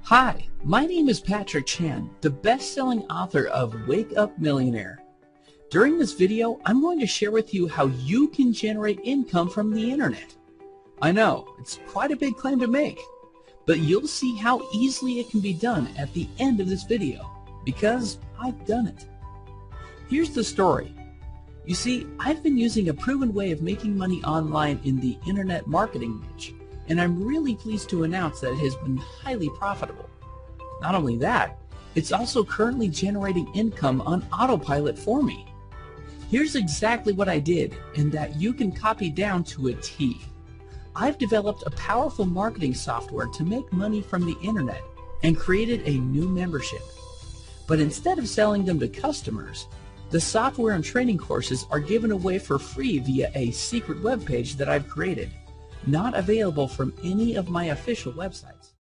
Hi, my name is Patrick Chan, the best-selling author of Wake Up Millionaire. During this video, I'm going to share with you how you can generate income from the internet. I know, it's quite a big claim to make, but you'll see how easily it can be done at the end of this video, because I've done it. Here's the story. You see, I've been using a proven way of making money online in the internet marketing niche, and I'm really pleased to announce that it has been highly profitable. Not only that, it's also currently generating income on autopilot for me. Here's exactly what I did, and that you can copy down to a T. I've developed a powerful marketing software to make money from the internet and created a new membership. But instead of selling them to customers, the software and training courses are given away for free via a secret web page that I've created, not available from any of my official websites.